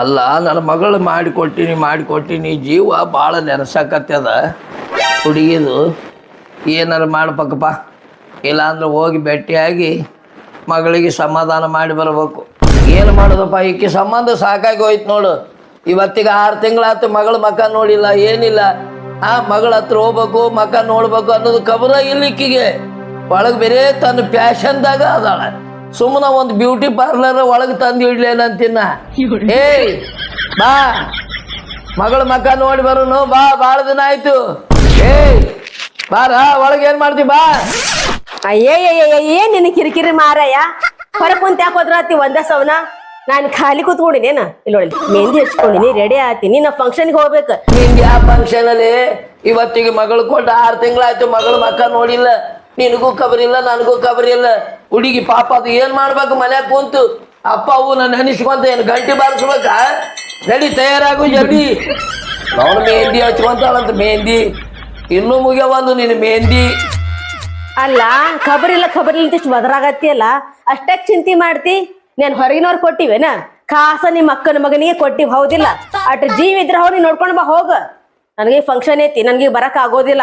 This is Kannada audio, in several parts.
ಅಲ್ಲ ನನ್ನ ಮಗಳು ಮಾಡಿಕೊಟ್ಟಿನಿ ಜೀವ ಭಾಳ ನೆನಸಾಕತ್ತದ ಹುಡುಗಿದು ಏನಾರು ಮಾಡ್ಬೇಕಪ್ಪ. ಇಲ್ಲಾಂದ್ರೆ ಹೋಗಿ ಭೇಟಿಯಾಗಿ ಮಗಳಿಗೆ ಸಮಾಧಾನ ಮಾಡಿ ಬರ್ಬೇಕು. ಏನು ಮಾಡೋದಪ್ಪ, ಈಕೆ ಸಂಬಂಧ ಸಾಕಾಗಿ ಹೋಯ್ತು ನೋಡು. ಇವತ್ತಿಗೆ 6 ತಿಂಗಳಾಯ್ತು ಮಗಳ ಮಕ್ಕ ನೋಡಿಲ್ಲ, ಏನಿಲ್ಲ. ಮಗಳ ಹತ್ರ ಹೋಗ್ಬೇಕು, ಮಕ್ಕ ನೋಡ್ಬೇಕು ಅನ್ನೋದು ಖಬರ ಇಲ್ಲಿಕ್ಕಿಗೆ. ಒಳಗೆ ಬೇರೆ ತನ್ನ ಪ್ಯಾಷನ್ದಾಗ ಅದಾಳ. ಸುಮ್ಮನೆ ಒಂದು ಬ್ಯೂಟಿ ಪಾರ್ಲರ್ ಒಳಗೆ ತಂದು ಇಡ್ಲೇನಂತಿನ್ನ. ಏಯ್ ಬಾ ಮಗಳ ಮಕ್ಕ ನೋಡಿ ಬರೋನು ಬಾ, ಭಾಳ ದಿನ ಆಯ್ತು. ಏಯ್ ಬಾರ ಒಳಗೆ ಏನ್ ಮಾಡ್ತಿ ಬಾ. ಏನ್ ನಿನ್ ಕಿರಿಕಿರಿ ಮಾರಾಯ, ಹೊರ ಕುಂತ ಯಾಕೋದ್ರತಿ ಒಂದ ಸವನ. ನಾನು ಖಾಲಿ ಕೂತ್ಕೊಂಡಿನೇನ ಇಲ್ಲಿ ಮೆಹಂದಿ ಹಚ್ಕೊಂಡಿನಿ, ರೆಡಿ ಆತೀನಿ, ನಾ ಫಂಕ್ಷನ್ಗೆ ಹೋಗ್ಬೇಕು. ನಿಂದ ಯಾವ ಫಂಕ್ಷನ್ ಅಲ್ಲಿ? ಇವತ್ತಿಗೆ ಮಗಳು ಕೊಟ್ಟು 6 ತಿಂಗಳಾಯ್ತು, ಮಗಳ ಮಕ್ಕ ನೋಡಿಲ್ಲ. ನಿನಗೂ ಖಬರಿಲ್ಲ, ನನಗೂ ಖಬರಿಲ್ಲ. ಹುಡುಗಿ ಪಾಪ ಅದು ಏನ್ ಮಾಡ್ಬೇಕು ಮನ್ಯಾಗ ಕುಂತು. ಅಪ್ಪ ಅವು ನಾನು ನೆನಿಸ್ಕೊಂತ ಏನು ಗಂಟೆ ಬಾರಿಸ್ಬೇಕ? ರೆಡಿ ತಯಾರಾಗು ಜಲ್ದಿ. ನೋಡು ಮೆಹಂದಿ ಹಚ್ಕೊಂತಾಳಂತ. ಮೆಹಂದಿ ಇನ್ನೂ ಮುಗಿಯವಲ್ದು ನಿನ್ನ ಮೆಹಂದಿ. ಅಲ್ಲ ಖಬರಿಲ್ಲ ಇಷ್ಟು ಬದರಾಗತ್ತಿ ಅಲ್ಲ, ಅಷ್ಟಕ್ಕೆ ಚಿಂತೆ ಮಾಡ್ತಿ. ನಾನು ಹೊರಗಿನವ್ರು ಕೊಟ್ಟಿವೇನ? ಖಾಸ ನಿಮ್ಮ ಅಕ್ಕನ ಮಗನಿಗೆ ಕೊಟ್ಟಿವ್, ಹೌದಿಲ್ಲ? ಅಟ್ ಜೀವ ಇದ್ರ ಹೋಗಿ ನೋಡ್ಕೊಂಡು ಬಾ ಹೋಗ. ನನಗೆ ಫಂಕ್ಷನ್ ಐತಿ, ನನಗೆ ಬರಕ್ ಆಗೋದಿಲ್ಲ.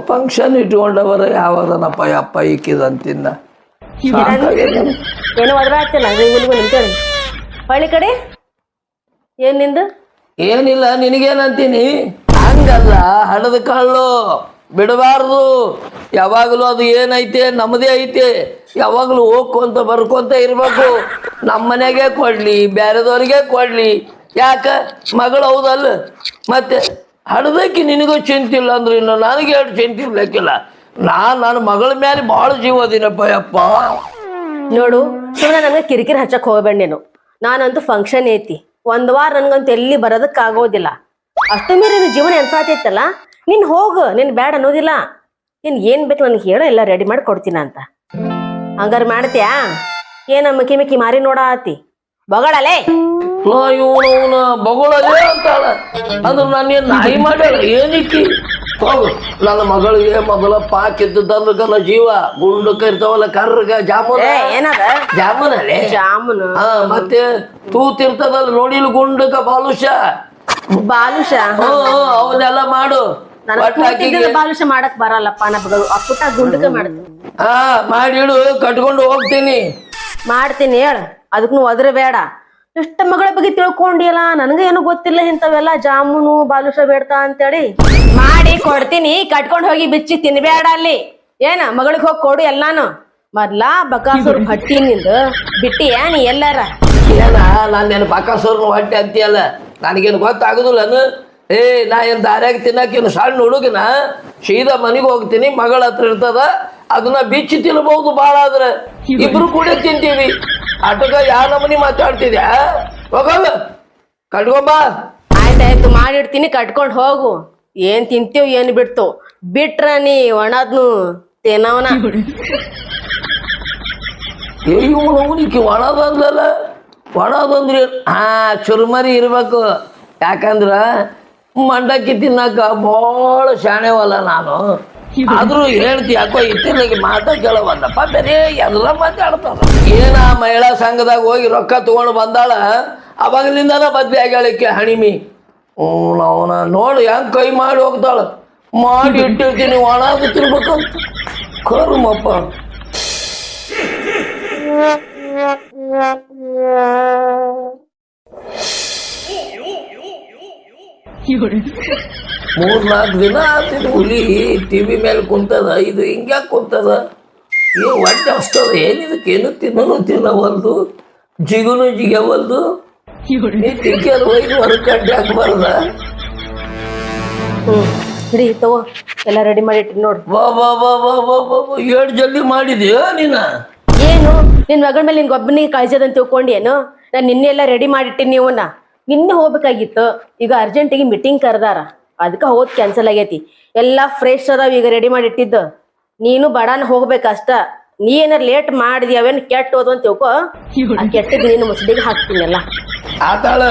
ಫಂಕ್ಷನ್ ಇಟ್ಕೊಂಡವರ ಯಾವದನಪ್ಪ ಅಪ್ಪ ಈಕಿದಂತಿನ್ನ ಏನೋ ಒದರಾಗ್ತಿಲ್ಲ ನಿಂತೇಳಿ. ಹಳ್ಳಿ ಕಡೆ ಏನ್ ನಿಂದು? ಏನಿಲ್ಲ, ನಿನಗೇನಂತೀನಿ. ಹಂಗಲ್ಲ, ಹಣದ ಕಳ್ಳು ಬಿಡಬಾರ್ದು. ಯಾವಾಗಲೂ ಅದು ಏನೈತೆ ನಮ್ಮದೇ ಐತೆ. ಯಾವಾಗಲೂ ಹೋಗ್ಕೊಂತ ಬರ್ಕೊಂತ ಇರ್ಬೇಕು. ನಮ್ಮ ಮನೆಗೆ ಕೊಡ್ಲಿ, ಬೇರೆದವ್ರಿಗೆ ಕೊಡ್ಲಿ, ಯಾಕ ಮಗಳು ಹೌದಲ್ಲ. ಮತ್ತೆ ಹಣದಕ್ಕೆ ನಿನಗೂ ಚಿಂತಿಲ್ಲ ಅಂದ್ರೆ ಇನ್ನು ನನಗೆ ಎರಡು ಚಿಂತೆ ಇರ್ಲಿಕ್ಕಿಲ್ಲ. ನನ್ನ ಮಗಳ ಮೇಲೆ ಭಾಳ ಜೀವದಿನಪ್ಪ ಯಪ್ಪ. ನೋಡು, ಸುಮ್ಮನೆ ನನಗೆ ಕಿರಿಕಿರಿ ಹಚ್ಚಕ್ ಹೋಗ್ಬೇಡ ನೀನು. ನಾನಂತೂ ಫಂಕ್ಷನ್ ಐತಿ, 1 ವಾರ ನನ್ಗಂತೂ ಎಲ್ಲಿ ಬರೋದಕ್ಕೆ ಆಗೋದಿಲ್ಲ. ಅಷ್ಟು ಮೀರಿ ಜೀವನ ಎನ್ಸಾತೈತಲ್ಲ, ನೀನ್ ಹೋಗು, ನೀನ್ ಬ್ಯಾಡ ಅನ್ನೋದಿಲ್ಲ. ನೀನ್ ಏನ್ ಬೇಕು ನನಗೆ ಹೇಳೋ, ಎಲ್ಲ ರೆಡಿ ಮಾಡಿ ಕೊಡ್ತೀನ ಅಂತ. ಹಂಗಾರ ಮಾಡ್ತೀಯಾ? ಏನ ಮಿಕ್ಕಿ ಮಾರಿ ನೋಡಾತಿ ಬಗಳಲೆ ಇವನ ಬಗಳಲೆ ಅಂತಾಳ ಅಂದ್ರೆ ನಾನೇನು ನಾಯಿ ಮಾಡ್ಯಾಳ ಏನಿಕ್ಕಿ. ಹೋಗು, ನನ್ನ ಮಗಳಿಗೆ ಮೊದಲ ಪಾಕ್ ಇದ್ದದಂದ್ರ ನನ್ನ ಜೀವ ಗುಂಡಕ್ಕ ಇರ್ತಾವಲ್ಲ ಕರ್ರಗ ಜಾಮೂನ್. ಏನದ ಜಾಮೂನಲ್ಲೇ ಜಾಮೂನು? ಮತ್ತೆ ತೂತಿರ್ತದಲ್ಲ ನೋಡಿಲ್ ಗುಂಡಕ್ಕ ಬಾಲುಷ ಅವನ್ನೆಲ್ಲ ಮಾಡು. ಬಾಲುಷ ಮಾಡಕ್ ಬರಲ್ಲಪ್ಪ, ಪುಟ್ಟ ಗುಂಡಕ ಮಾಡ್ತೀನಿ. ಮಾಡಿಡು, ಕಟ್ಕೊಂಡು ಹೋಗ್ತೀನಿ. ಮಾಡ್ತೀನಿ ಹೇಳ, ಅದಕ್ಕೂ ಒದ್ರ ಬೇಡ. ಇಷ್ಟ ಮಗಳ ಬಗ್ಗೆ ತಿಳ್ಕೊಂಡಿಯಲ್ಲ, ನನಗ ಏನು ಗೊತ್ತಿಲ್ಲ ಇಂಥವೆಲ್ಲ ಜಾಮೂನು ಬಾಲುಷ ಬೇಡ್ತಾ ಅಂತೇಳಿ. ಮಾಡಿ ಕೊಡ್ತೀನಿ, ಕಟ್ಕೊಂಡ್ ಹೋಗಿ ಬಿಚ್ಚಿ ತಿನ್ಬೇಡ ಅಲ್ಲಿ. ಏನ ಮಗಳಿಗೆ ಹೋಗಿ ಕೊಡು ಎಲ್ಲಾನು. ಮೊದ್ಲ ಬಕಾಸುರ್ ಭಟ್ಟಿ ನಿಂದ ಬಿಟ್ಟಿಯಾ ನೀ ಎಲ್ಲಾರ? ಏನ ನಾನೇನು ಬಕಾಸುರ್ನ ಹೊಟ್ಟೆ ಅಂತೀಯಲ್ಲ, ನನಗೇನು ಗೊತ್ತಾಗುದಿಲ್ಲ. ನಾ ಏನ್ ದಾರ್ಯಾಗ ತಿನ್ನಕೇನು ಸಣ್ಣ ಹುಡುಗನ? ಸೀದಾ ಮನೆಗೆ ಹೋಗ್ತೀನಿ, ಮಗಳ ಹತ್ರ ಇರ್ತದ, ಅದನ್ನ ಬಿಚ್ಚಿ ತಿನ್ಬಹುದು. ಭಾಳ ಆದ್ರೆ ಇಬ್ರು ಕೂಡ ತಿಂತೀವಿ. ಆಟಕ ಯಾವ ನಮನಿ ಮಾತಾಡ್ತಿದ್ಯಾ? ಹೋಗಲ್ಲ, ಕಟ್ಕೊಂಬ. ಆಯ್ತಾಯ್ತು, ಮಾಡಿಡ್ತೀನಿ, ಕಟ್ಕೊಂಡ್ ಹೋಗು. ಏನ್ ತಿಂತೀವ್ ಏನ್ ಬಿಡ್ತು ಬಿಟ್ರ ನೀ ಒಣದ್ನು ತೇನವನ. ಇವನಿಗೆ ಒಣದಂದಲ್ಲ. ಒಣದಂದ್ರೆ ಚುರುಮರಿ ಇರ್ಬೇಕು. ಯಾಕಂದ್ರ ಮಂಡಕ್ಕಿ ತಿನ್ನಕ ಭಾಳ ಶಾಣೆವಲ್ಲ ನಾನು. ಆದ್ರೂ ಹೇಳ್ತಿ ಯಾಕೋ ಇತ್ತಿನಾಗಿ ಮಾತಾ ಕೇಳವಲ್ಲಪ್ಪ. ಬೇರೆ ಎಲ್ಲ ಮಾತಾಡ್ತಾರ. ಏನ ಮಹಿಳಾ ಸಂಘದಾಗ ಹೋಗಿ ರೊಕ್ಕ ತಗೊಂಡು ಬಂದಾಳ, ಅವಾಗಲಿಂದನ ಬದ್ಲಿ ಆಗ್ಯಾಳಿಕೆ ಹಣಿಮಿ. ಅವನ ನೋಡು ಹೆಂಗ್ ಕೈ ಮಾಡಿ ಹೋಗ್ತಾಳ. ಮಾಡಿ ಇಟ್ಟಿರ್ತೀನಿ, ಒಣದು ತಿನ್ಬೇಕಂತ ಕರ್ಮಪ್ಪ. ಮೂರ್ 4 ದಿನ ಆಗ್ತಿದ್ ಹುಲಿ ಟಿವಿ ಮೇಲೆ ಕುಂತದ. ಇದು ಹಿಂಗ್ಯಾಕೆ ಕುಂತದ? ಹೊಟ್ಟೆ ಅಷ್ಟದ ಏನಿದಕ್ಕೇನು ತಿನ್ನವಲ್ದು, ಜಿಗುನು ಜಿಗವಲ್ದು. ನೀ ತಿಂಕೇದು ಒಯ್ದು ಹೊರಗೆ ಕಡ್ಡಿ ಹಾಕ್ಬಾರ್ದ? ಹಿಡಿ ತಗೋ, ಎಲ್ಲ ರೆಡಿ ಮಾಡಿ ಇಟ್ಟಿ ನೋಡು. ಬಾ ಬಾ ಬಾ ಬಾ ಬಾ ಬಾ ಬಾ, ಏಳು ಜಲ್ದಿ ಮಾಡಿದ್ಯಾ ನೀನ? ಏನು ನಿನ್ ಮಗಳ ಮೇಲೆ ನಿನ್ ಗೊಬ್ಬನಿಗೆ ಕಳ್ಸದಂತ ತಿಳ್ಕೊಂಡೇನು? ನಾನು ನಿನ್ನೆ ಎಲ್ಲ ರೆಡಿ ಮಾಡಿಟ್ಟಿನಿ. ನೀವನ್ನ ನಿನ್ನೆ ಹೋಗ್ಬೇಕಾಗಿತ್ತು, ಈಗ ಅರ್ಜೆಂಟಿಗೆ ಮೀಟಿಂಗ್ ಕರೆದಾರ, ಅದಕ್ಕೆ ಹೋದ್ ಕ್ಯಾನ್ಸಲ್ ಆಗೈತಿ. ಎಲ್ಲ ಫ್ರೆಶ್ ಅದಾವ, ಈಗ ರೆಡಿ ಮಾಡಿ ಇಟ್ಟಿದ್ದು. ನೀನು ಬಡಾನ ಹೋಗ್ಬೇಕಷ್ಟ. ನೀ ಏನಾರ ಲೇಟ್ ಮಾಡಿದಿ, ಅವೇನು ಕೆಟ್ಟ ಹೋದು ಅಂತ ತಿಳ್ಕೊ. ಆ ಕೆಟ್ಟದ್ದು ನೀನು ಮುಸ್ಡಿಗೆ ಹಾಕ್ತೀನಿ ಎಲ್ಲ. ಆತಾಳ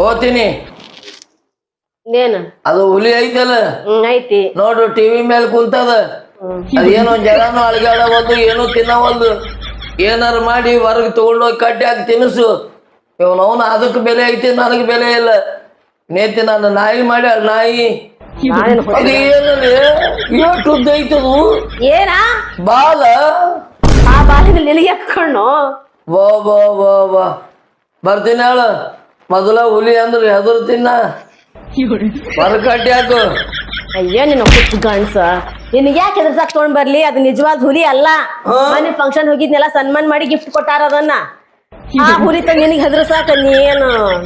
ಹೋಗ್ತೀನಿ. ಏನು ಅದು ಹುಲಿ ಐತಲ್ಲ, ಐತಿ ನೋಡು ಟಿವಿ ಮೇಲೆ ಕುಂತದ. ಅದೇನೋ ಜಗನೂ ಅಳಗಾಡವಲ್ದು ಏನೂ ತಿನ್ನವಲ್ದು. ಏನಾರು ಮಾಡಿ ಹೊರಗೆ ತಗೊಂಡೋಗಿ ಕಡ್ಡಿ ಹಾಕಿ ತಿನ್ನಿಸು. ಇವನವನು ಅದಕ್ಕೆ ಬೆಲೆ ಐತಿ, ನನಗೆ ಬೆಲೆ ಇಲ್ಲ. ನೇತಿ ನಾನು ನಾಯಿ ಮಾಡಿ ನಾಯಿ ಅದು ಏನಲ್ಲಿ ಎಷ್ಟು ಉದ್ದ ಐತದು ಏನ ಬಾಲ. ಆ ಬಾಲಿನ ನಿನಗೆ ಹಾಕೊಂಡು ಬಾ ಬಾ ಬಾ ಬಾ ಬರ್ತೀನಿ ಹೇಳ. ಮೊದಲ ಹುಲಿ ಅಂದ್ರೆ ಹೆದರ್ತೀನ. ಹೊರಕಟ್ಟಿ ಹಾಕು. ಅಯ್ಯ ನಿನ್ನ ಹುಚ್ಚ ಗಂಡ್ಸ, ನಿನಗೆ ಯಾಕೆ ಎದುರ್ಸಾಕ್ ತಗೊಂಡ್ ಬರ್ಲಿ? ಅದು ನಿಜವಾದ ಹುಲಿ ಅಲ್ಲ. ಮನೆ ಫಂಕ್ಷನ್ ಹೋಗಿದ್ನೆಲ್ಲ ಸನ್ಮಾನ ಮಾಡಿ ಗಿಫ್ಟ್ ಕೊಟ್ಟಾರ ಅದನ್ನ. ಆ ಹುಲಿ ತಂಗ ನಿನಗೆ ಹೆದರ್ಸಾಕ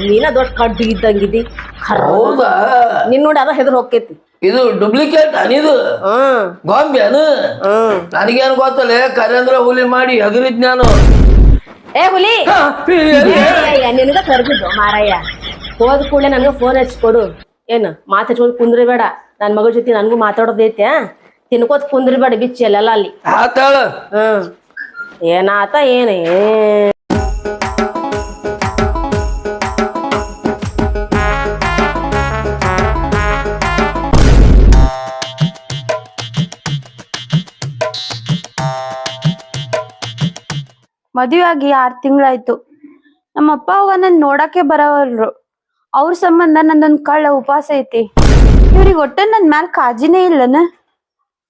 ನೀನ ದೊಡ್ಡ ಕಡ್ಡಿ ಇದ್ದಂಗಿದಿ. ಹೌದಾ? ನಿನ್ ನೋಡಿ ಅದ ಹೆದರ್ ಹೋಗ್ತೈತಿ. ಇದು ಡೂಪ್ಲಿಕೇಟ್ ಅನಿದು ಗೊಂಬೆನು. ನನಗೇನು ಗೊತ್ತಲ್ಲ, ಕರೇಂದ್ರ ಹುಲಿ ಮಾಡಿ ಹೆದರಿದ್ ನಾನು. ಏ ಹುಲಿ ನಿನಗ ಕರ್ದಿದ್ದು ಮಾರಾಯ. ಹೋದ ಕೂಡಲೇ ನನಗೆ ಫೋನ್ ಹಚ್ಕೊಡು. ಏನು ಮಾತಾಡ್ಕೊಂಡು ಕುಂದ್ರಿ ಬೇಡ. ನನ್ನ ಮಗಳ ಜೊತೆ ನನ್ಗೂ ಮಾತಾಡೋದೈತೆ. ತಿನ್ಕೋತ್ ಕುಂದ್ರಿ ಬೇಡ ಬಿಚ್ಚಿ ಅಲ್ಲೆಲ್ಲ ಅಲ್ಲಿ. ಆತಾಳ. ಏನಾತ ಏನೇ ಮದುವೆ ಆಗಿ 6 ತಿಂಗಳಾಯ್ತು. ನಮ್ಮಪ್ಪ ಅವ್ವ ನನ್ ನೋಡಕ್ಕೆ ಬರವಲ್ರು. ಅವ್ರ ಸಂಬಂಧ ನಂದೊಂದ್ ಕಳ್ಳ ಉಪವಾಸ ಐತಿ. ಇವ್ರಿಗೆ ಒಟ್ಟ ನನ್ ಮ್ಯಾಲ ಕಾಜಿನೇ ಇಲ್ಲನ.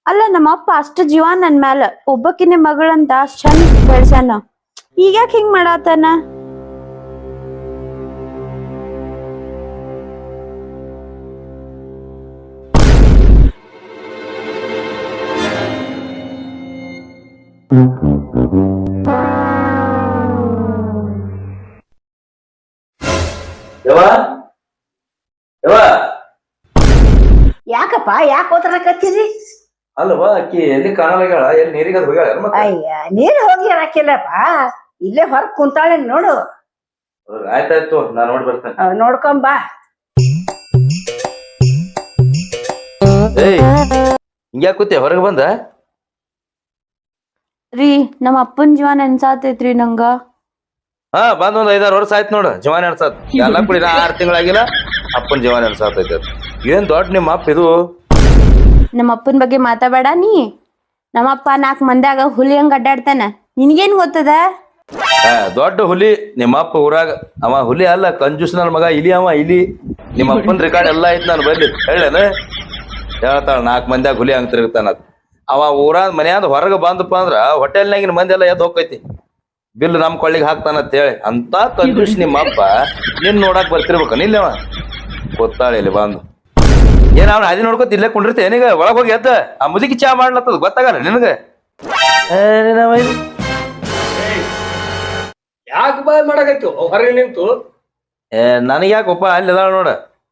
ಅಲ್ಲ ನಮ್ಮಪ್ಪ ಅಷ್ಟ ಜೀವ ನನ್ ಮ್ಯಾಲ, ಒಬ್ಬಕಿನ ಮಗಳಂತ ಅಷ್ಟ್ ಚಂದ ಬೆಳ್ಸ್ಯಾನ. ಈಗ್ಯಾಕ್ ಹಿಂಗ್ ಮಾಡಾತನ? ಯಾಕಪ್ಪ ಯಾಕೆ ಓದ್ರಕತ್ತೀರಿ? ಅಲ್ವಾ ಆಕಿ ಎಲ್ಲಿ ಕಾಣಲಾಗ್ಯಾಳ? ಎಲ್ಲಿ ನೀರಿಗೆ ಹೋಗ್ಯಾಳ? ಅಯ್ಯ ನೀರ್ ಹೋಗಿ ಹಾಕಿಲ್ಲಪ್ಪ, ಇಲ್ಲೇ ಹೊರಗ್ ಕುಂತಾಳೆ ನೋಡು. ಆಯ್ತಾಯ್ತು, ನಾ ನೋಡಿ ಬರ್ತೇನೆ. ನೋಡ್ಕೊಂಬಾ. ಏಯ್ ಹಿಂಗ್ಯಾಕ್ ಕೂತಿ ಹೊರಗೆ ಬಂದ? ರೀ ನಮ್ಮ ಅಪ್ಪನ್ ಜೀವ ನೆನ್ಸಾತೈತ್ರಿ ನಂಗ. ಹಾ ಬಂದ್ ಒಂದ್ 5-6 ವರ್ಷ ಆಯ್ತು ನೋಡು. ಜೀವನ ಎಣ್ಸಾತ್ ಎಲ್ಲ ಕುಡಿ 6 ತಿಂಗಳಾಗಿಲ್ಲ. ಅಪ್ಪನ್ ಜೀವನ ಎಣ್ಸಾತೈತಿ. ಏನ್ ದೊಡ್ಡ ನಿಮ್ಮ ಅಪ್ಪ ಇದು. ನಮ್ಮ ಅಪ್ಪನ ಬಗ್ಗೆ ಮಾತಾಡಬೇಡ ನೀ. ನಮ್ಮಪ್ಪ 4 ಮಂದ್ಯಾಗ ಹುಲಿ ಹಂಗ ಅಡ್ಡಾಡ್ತಾನ. ನಿನ್ಗೇನ್ ಗೊತ್ತದ? ದೊಡ್ಡ ಹುಲಿ ನಿಮ್ಮ ಅಪ್ಪ ಊರಾಗ. ಅವ ಹುಲಿ ಅಲ್ಲ, ಕಂಜೂಸ್ ನನ್ ಮಗ ಇಲಿ. ಅವ ಇಲಿ. ನಿಮ್ಮ ಅಪ್ಪನ ರೆಕಾರ್ಡ್ ಎಲ್ಲ ಐತ್ ನಾನು ಬರ್ಲಿ ಹೇಳೇನ? ಹೇಳ್ತಾಳ 4 ಮಂದ್ಯಾಗ ಹುಲಿ ಹಂಗ ತಿರುಗ್ತಾನ. ಅವ ಊರಾಗ ಮನ್ಯಾದ ಹೊರಗೆ ಬಂದಪ್ಪ ಅಂದ್ರ ಹೋಟೆಲ್ನಾಗಿನ ಮಂದಿ ಎಲ್ಲ ಎದ್ದು ಹೋಗ್ತೈತಿ. ಬಿಲ್ ನಮ್ ಕೊಳ್ಳಿಗೆ ಹಾಕ್ತಾನ ಅಂತ ಹೇಳಿ. ಅಂತ ಕಂಜೂಸ್ ನಿಮ್ಮ ಅಪ್ಪ ನಿನ್ ನೋಡಾಕ್ ಬರ್ತಿರ್ಬೇಕ ನಿಲ್ಲವ. ಗೊತ್ತಾಳೆ ಇಲ್ಲಿ ಬಂದು ಏನ್ ಅವ್ನ ಅದಿ ನೋಡ್ಕೊತ ಇಲ್ಲೇ ಕುಂಡಿರ್ತೆ ಏನೀಗ? ಒಳಗ್ ಹೋಗಿ ಎದ್ದ ಆ ಮುದುಕಿ ಚಾ ಮಾಡ್ಲತ್ತದ ಗೊತ್ತಾಗಲ್ಲ ನಿನಗ? ಯಾಕೆ ಬಾಯ್ ಮಾಡಕತ್ತಿ ಹೊರಗೆ ನಿಂತು? ನನಗ್ ಯಾಕಪ್ಪ ಅಲ್ಲಿ ಅದಾಳ ನೋಡ.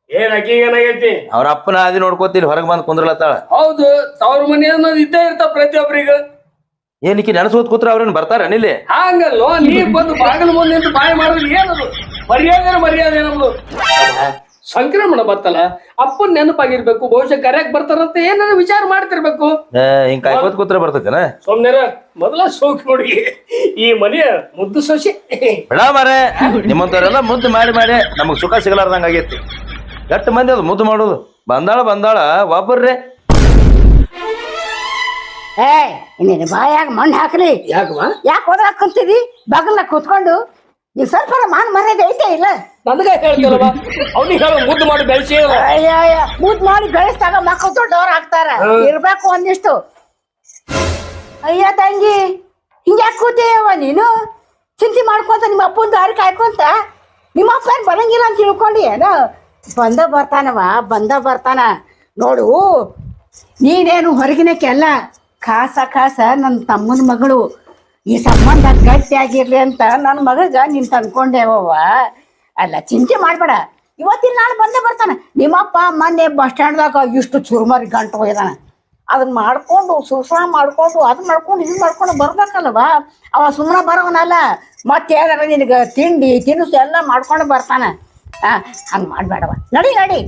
ಏನ್ ಅಕ್ಕಿ ಏನಾಗೈತಿ? ಅವ್ರ ಅಪ್ಪನ ಅದಿ ನೋಡ್ಕೋತೀನಿ ಹೊರಗೆ ಬಂದ್ ಕುಂದ್ರಲತ್ತಾಳ. ಹೌದು, ತವ್ರ ಮನೆ ಅನ್ನೋದು ಇದ್ದೇ ಇರ್ತಾವ ಪ್ರತಿಯೊಬ್ಬರಿಗ. ಏನಕ್ಕೆ ನೆನಸೋದ್ ಕೂತ್ರ ಅವ್ರೇನ್ ಬರ್ತಾರ ನಿಲ್ಲಿ? ಹಂಗಲ್ಲೋ, ನೀ ಬಂದು ಬಾಗಿಲು ಮುಂದೆ ನಿಂತು ಬಾಯಿ ಮಾಡಿದ್ರೆ ಏನದು? ಮರ್ಯಾದೆ ನಮ್ದು. ಸಂಕ್ರಮಣ ಬರ್ತಲ್ಲ, ಅಪ್ಪನ್ ನೆನಪಾಗಿರ್ಬೇಕು. ಬಹುಶಃ ಕರೆಯಾಕ್ ಬರ್ತಾರಂತ ಏನಾರ ವಿಚಾರ ಮಾಡ್ತಿರ್ಬೇಕು. ಹಿಂಗ್ ಕಾಯ್ಕೋತ್ ಕೂತ್ರ ಬರ್ತೈತೆನ? ಸೊಮ್ನೆರ ಮೊದಲ ಸೋಕ್ ನೋಡಿ ಈ ಮನೆಯ ಮುದ್ದು ಸೊಸೆ. ಬಿಡ ಮಾರೆ, ನಿಮ್ಮಂತವ್ರೆಲ್ಲ ಮುದ್ದು ಮಾಡಿ ಮಾಡಿ ನಮಗ್ ಸುಖ ಸಿಗಲಾರ್ದಂಗ ಆಗೈತಿ. ಎಷ್ಟು ಮಂದಿ ಅದು ಮುದ್ದು ಮಾಡೋದು. ಬಂದಾಳ ಒಬ್ಬರ್ರೆ. ಏ ನಿನ್ನ ಬಾಯಾಗ ಮಣ್ಣು ಹಾಕ್ರಿ. ಯಾಕವಾ? ಯಾಕೆ ಹೋದ್ರಾಕ್ ಕುಂತಿದಿ? ಬಗಲ್ನ ಕೂತ್ಕೊಂಡು ನೀ ಸ್ವಲ್ಪ ಮಾನ್ ಮರ್ಯಾದೆ ಐತೆ ಇಲ್ಲ? ನನಗ ಹೇಳ್ತಾರವ, ಅವ್ನಿಗೆ ಹೇಳ ಮುದ್ದು ಮಾಡಿ ಬೆಳೆಸಿ. ಅಯ್ಯ ಮುದ್ ಮಾಡಿ ಬೆಳೆಸಿದಾಗ ಮಕ್ಕಳು ದೊಡ್ಡವ್ರು ಆಗ್ತಾರ. ಇರ್ಬೇಕು ಒಂದಿಷ್ಟು. ಅಯ್ಯ ತಂಗಿ, ಹಿಂಗ್ಯಾಕ್ ಕೂತೀಯವ ನೀನು? ಚಿಂತೆ ಮಾಡ್ಕೊಂತ ನಿಮ್ಮ ಅಪ್ಪನ ದಾರಿ ಕಾಯ್ಕೊಂತ. ನಿಮ್ಮ ಅಪ್ಪ ಏನ್ ಬರಂಗಿಲ್ಲ ಅಂತ ತಿಳ್ಕೊಂಡಿ ಏನೋ? ಬಂದ ಬರ್ತಾನ ನೋಡು. ನೀನೇನು ಹೊರಗಿನಕ್ಕೆಲ್ಲ ಖಾಸ ನನ್ನ ತಮ್ಮನ ಮಗಳು. ಈ ಸಂಬಂಧ ಗಟ್ಟಿಯಾಗಿರ್ಲಿ ಅಂತ ನನ್ನ ಮಗಗ ನೀನ್ ತಂದ್ಕೊಂಡೇವವ್ವ. ಅಲ್ಲ ಚಿಂತೆ ಮಾಡ್ಬೇಡ, ಇವತ್ತಿನ ನಾಳೆ ಬಂದೇ ಬರ್ತಾನ. ನಿಮ್ಮಪ್ಪ ಮೊನ್ನೆ ಬಸ್ ಸ್ಟ್ಯಾಂಡ್ದಾಗ ಇಷ್ಟು ಚುರುಮರಿ ಗಂಟು ಹೋಗಿದಾನ. ಅದನ್ನ ಮಾಡ್ಕೊಂಡು ಸುಸ ಮಾಡ್ಕೊಂಡು ಅದನ್ನ ಮಾಡ್ಕೊಂಡು ಇದನ್ನ ಮಾಡ್ಕೊಂಡು ಬರ್ಬೇಕಲ್ವಾ? ಅವ ಸುಮ್ಮನೆ ಬರೋವನಲ್ಲ. ಮತ್ತೆ ಏನಾರ ನಿನಗೆ ತಿಂಡಿ ತಿನಿಸು ಎಲ್ಲ ಮಾಡ್ಕೊಂಡು ಬರ್ತಾನ. ಹಂಗೆ ಮಾಡ್ಬೇಡವ. ನಡಿ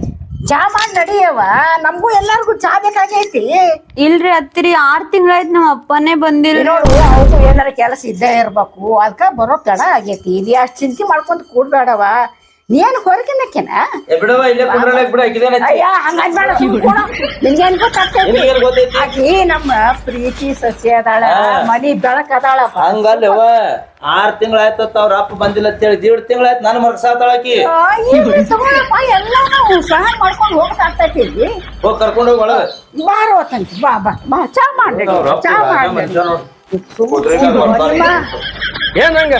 ಚಾ ಮಾಡಿ ನಡಿಯವ. ನಮಗೂ ಎಲ್ಲರಿಗೂ ಚಾ ಬೇಕಾಗೈತಿ. ಇಲ್ರಿ ಅತ್ತಿರಿ, 6 ತಿಂಗಳಾಯ್ತು ನಮ್ಮ ಅಪ್ಪನೇ ಬಂದಿಲ್ಲ. ನೋಡು, ಅವ್ರು ಏನಾರ ಕೆಲಸ ಇದ್ದೇ ಇರ್ಬೇಕು. ಅದಕ್ಕೆ ಬರೋ ತಡ ಆಗೈತಿ. ಇಲ್ಲಿ ಅಷ್ಟು ಚಿಂತೆ ಮಾಡ್ಕೊಂತ ಕೂಡ್ಬೇಡವ. ನೀನ್ ಹೊರಗಿನಕ್ಕೆನ ಬಿಡವ ಇಲ್ಲೇ ಕುಂಡ್ರಲ್ಲ ಬಿಡ ಆಕಿದೇನ ಅಯ್ಯ ಹಂಗನ್ಬೇಡ ನಿನ್ಗೇನ್ ಗೊತ್ತಾಗ್ತೈತಿ ನಿನಗೇನ್ ಗೊತ್ತೈತಿ ಆಕಿ ನಮ್ಮ ಪ್ರೀತಿ ಸಸ್ಯ ಅದಾಳ ಮನಿ ಬೆಳಕ್ ಅದಾಳ ಹಂಗಲ್ಲವ 6 ತಿಂಗಳಾಯ್ತ ಅವ್ರ ಅಪ್ಪ ಬಂದಿಲ್ಲ ಅಂತೇಳಿ 1.5 ತಿಂಗಳಾಯ್ತು ನಾನು ಮರ್ಸಾತಾಳ ಆಕಿ ತಗೊಳಪ್ಪ ಎಲ್ಲ ನಾವು ಸಹಾಯ ಮಾಡ್ಕೊಂಡು ಹೋಗ್ತಾಗ್ತೈತಿ ಹೋಗಿ ಕರ್ಕೊಂಡು ಹೋಗಿ ಒಳಗ ಬಾರೋ ತಂತಿ ಬಾ ಬಾ ಬಾ ಚಾ ಮಾಡಿ ಚಾ ಮಾಡಿ ಏನ್ ಹಂಗ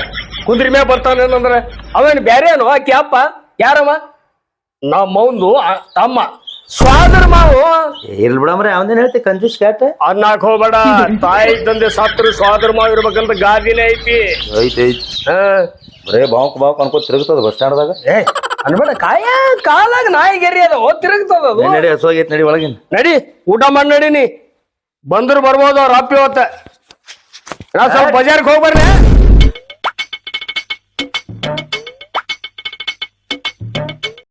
ಕುಂದ್ರಿ ಮ್ಯಾಗ ಬರ್ತಾನೇನಂದ್ರ ಅವೇನ್ ಬ್ಯಾರೆ ಏನು ಆಕಿ ಅಪ್ಪ ಯಾರವ ನಮ್ಮವಂದು ತಮ್ಮ ಸ್ವಾದರ ಮಾವು ಇರ್ಲಿ ಬಿಡಮ್ರಿ ಅವನೇನ್ ಹೇಳ್ತಿ ಕಂಜೂಸ್ ಕ್ಯಾಟ್ ಅನ್ನಕ್ ಹೋಗ್ಬೇಡ ತಾಯಿ ತಂದೆ ಸತ್ರ ಸ್ವಾದರ ಮಾವು ಇರ್ಬೇಕಂತ ಗಾದಿನೇ ಐತಿ ಐತಿ ಬರೇ ಬಾವುಕ್ ಅನ್ಕೋತ ತಿರುಗ್ತದ ಬಸ್ ಸ್ಟ್ಯಾಂಡ್ದಾಗ ಏ ಅನ್ಬೇಡ ಕಾಲಾಗ ನಾಯಿಗೆರಿ ಅದ ತಿರುಗ್ತದ ಅದು ನಡಿ ಹಸುವಾಗೈತಿ ನಡಿ ಒಳಗಿನ ನಡಿ ಊಟ ಮಾಡಿ ನಡೀನಿ ಬಂದ್ರು ಬರ್ಬೋದು ಅವ್ರ ಅಪ್ಪಿ ಹೊತ್ತ ನಾ ಸ್ವಲ್ಪ ಬಜಾರ್ಗೆ ಹೋಗ್ಬರ್ರಿ